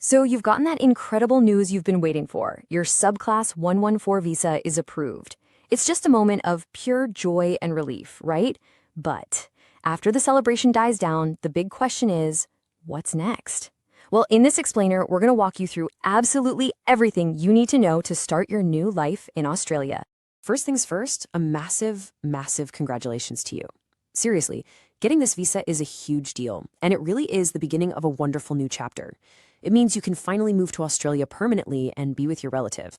So you've gotten that incredible news you've been waiting for. Your Subclass 114 visa is approved. It's just a moment of pure joy and relief, right? But after the celebration dies down, the big question is, what's next? Well, in this explainer, we're going to walk you through absolutely everything you need to know to start your new life in Australia. First things first, a massive, massive congratulations to you. Seriously, getting this visa is a huge deal, and it really is the beginning of a wonderful new chapter. It means you can finally move to Australia permanently and be with your relative.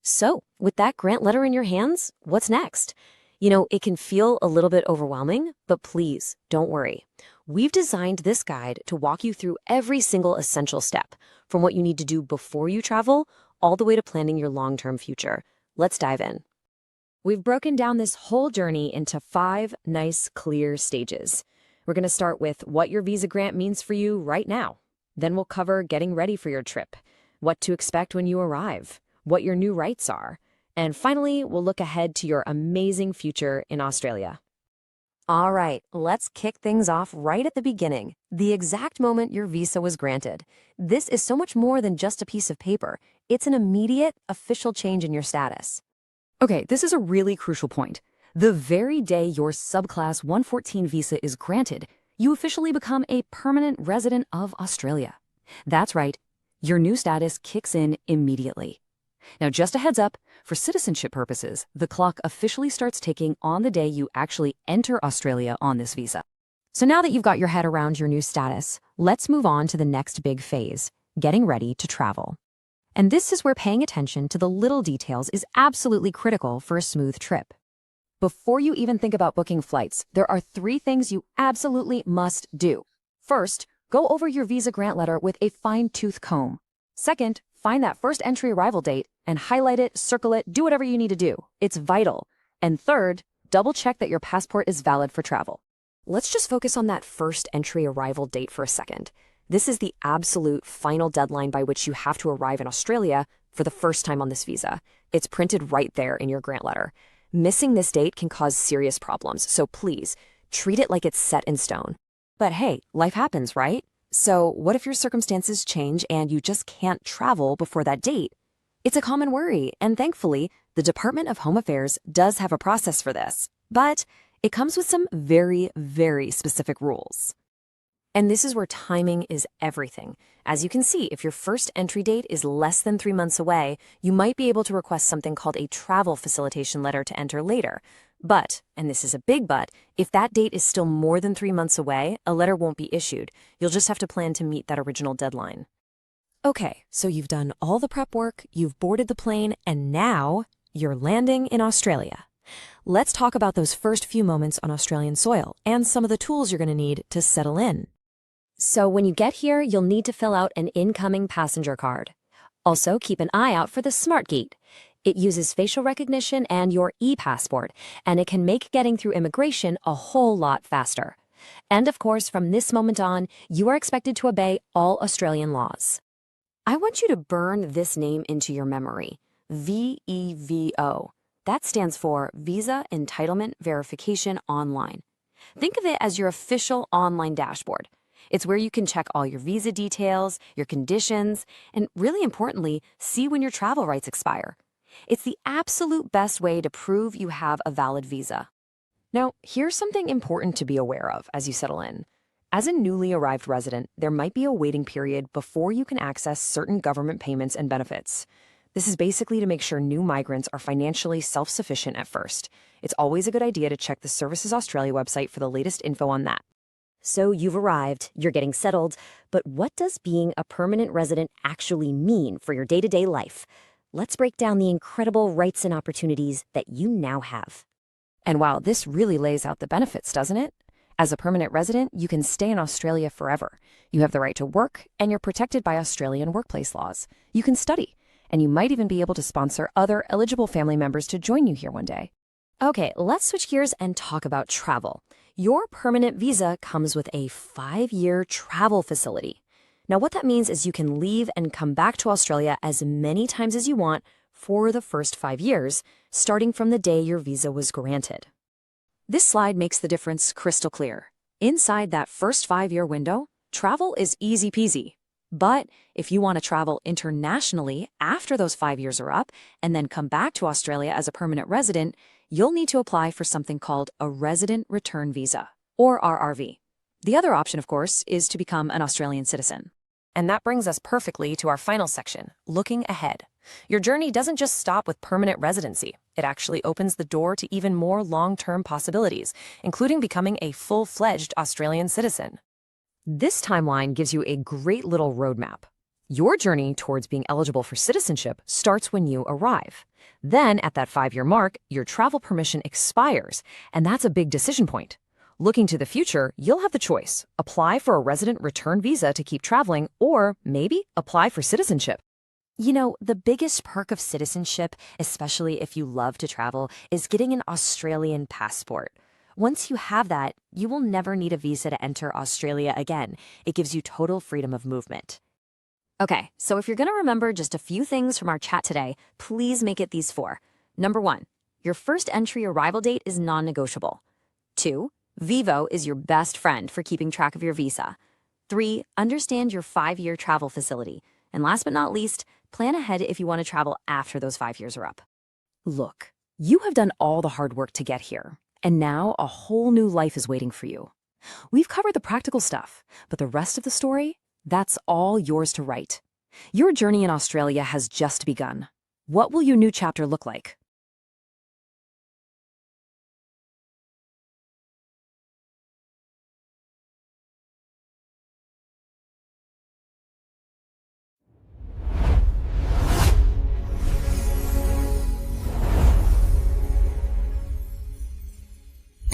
So, with that grant letter in your hands, what's next? It can feel a little bit overwhelming, but please, don't worry. We've designed this guide to walk you through every single essential step, from what you need to do before you travel, all the way to planning your long-term future. Let's dive in. We've broken down this whole journey into 5 nice, clear stages. We're going to start with what your visa grant means for you right now. Then we'll cover getting ready for your trip, what to expect when you arrive, what your new rights are, and finally, we'll look ahead to your amazing future in Australia. All right, let's kick things off right at the beginning, the exact moment your visa was granted. This is so much more than just a piece of paper. It's an immediate, official change in your status. Okay, this is a really crucial point. The very day your Subclass 114 visa is granted, you officially become a permanent resident of Australia. That's right, your new status kicks in immediately. Now, just a heads up, for citizenship purposes, the clock officially starts ticking on the day you actually enter Australia on this visa. So now that you've got your head around your new status, let's move on to the next big phase, getting ready to travel. And this is where paying attention to the little details is absolutely critical for a smooth trip. Before you even think about booking flights, there are 3 things you absolutely must do. First, go over your visa grant letter with a fine-tooth comb. Second, find that first entry arrival date and highlight it, circle it, do whatever you need to do. It's vital. And third, double-check that your passport is valid for travel. Let's just focus on that first entry arrival date for a second. This is the absolute final deadline by which you have to arrive in Australia for the first time on this visa. It's printed right there in your grant letter. Missing this date can cause serious problems, so please, treat it like it's set in stone. But hey, life happens, right? So what if your circumstances change and you just can't travel before that date? It's a common worry, and thankfully, the Department of Home Affairs does have a process for this. But it comes with some very, very specific rules. And this is where timing is everything. As you can see, if your first entry date is less than 3 months away, you might be able to request something called a travel facilitation letter to enter later. But, and this is a big but, if that date is still more than 3 months away, a letter won't be issued. You'll just have to plan to meet that original deadline. Okay, so you've done all the prep work, you've boarded the plane, and now you're landing in Australia. Let's talk about those first few moments on Australian soil and some of the tools you're going to need to settle in. So when you get here, you'll need to fill out an incoming passenger card. Also, keep an eye out for the Smart Gate. It uses facial recognition and your e-passport, and it can make getting through immigration a whole lot faster. And of course, from this moment on, you are expected to obey all Australian laws. I want you to burn this name into your memory, VEVO. That stands for Visa Entitlement Verification Online. Think of it as your official online dashboard. It's where you can check all your visa details, your conditions, and really importantly, see when your travel rights expire. It's the absolute best way to prove you have a valid visa. Now, here's something important to be aware of as you settle in. As a newly arrived resident, there might be a waiting period before you can access certain government payments and benefits. This is basically to make sure new migrants are financially self-sufficient at first. It's always a good idea to check the Services Australia website for the latest info on that. So you've arrived, you're getting settled, but what does being a permanent resident actually mean for your day-to-day life? Let's break down the incredible rights and opportunities that you now have. And wow, this really lays out the benefits, doesn't it? As a permanent resident, you can stay in Australia forever. You have the right to work, and you're protected by Australian workplace laws. You can study, and you might even be able to sponsor other eligible family members to join you here one day. Okay, let's switch gears and talk about travel. Your permanent visa comes with a 5-year travel facility. Now, what that means is you can leave and come back to Australia as many times as you want for the first 5 years, starting from the day your visa was granted. This slide makes the difference crystal clear. Inside that first 5-year window, travel is easy peasy. But if you want to travel internationally after those 5 years are up and then come back to Australia as a permanent resident, you'll need to apply for something called a Resident Return Visa, or RRV. The other option, of course, is to become an Australian citizen. And that brings us perfectly to our final section, looking ahead. Your journey doesn't just stop with permanent residency. It actually opens the door to even more long-term possibilities, including becoming a full-fledged Australian citizen. This timeline gives you a great little roadmap. Your journey towards being eligible for citizenship starts when you arrive. Then, at that 5-year mark, your travel permission expires, and that's a big decision point. Looking to the future, you'll have the choice: apply for a resident return visa to keep traveling, or maybe apply for citizenship. You know, the biggest perk of citizenship, especially if you love to travel, is getting an Australian passport. Once you have that, you will never need a visa to enter Australia again. It gives you total freedom of movement. Okay, so if you're going to remember just a few things from our chat today, please make it these 4. Number 1, your first entry arrival date is non-negotiable. 2, VEVO is your best friend for keeping track of your visa. 3, understand your 5-year travel facility. And last but not least, plan ahead if you want to travel after those 5 years are up. Look, you have done all the hard work to get here, and now a whole new life is waiting for you. We've covered the practical stuff, but the rest of the story, that's all yours to write. Your journey in Australia has just begun. What will your new chapter look like?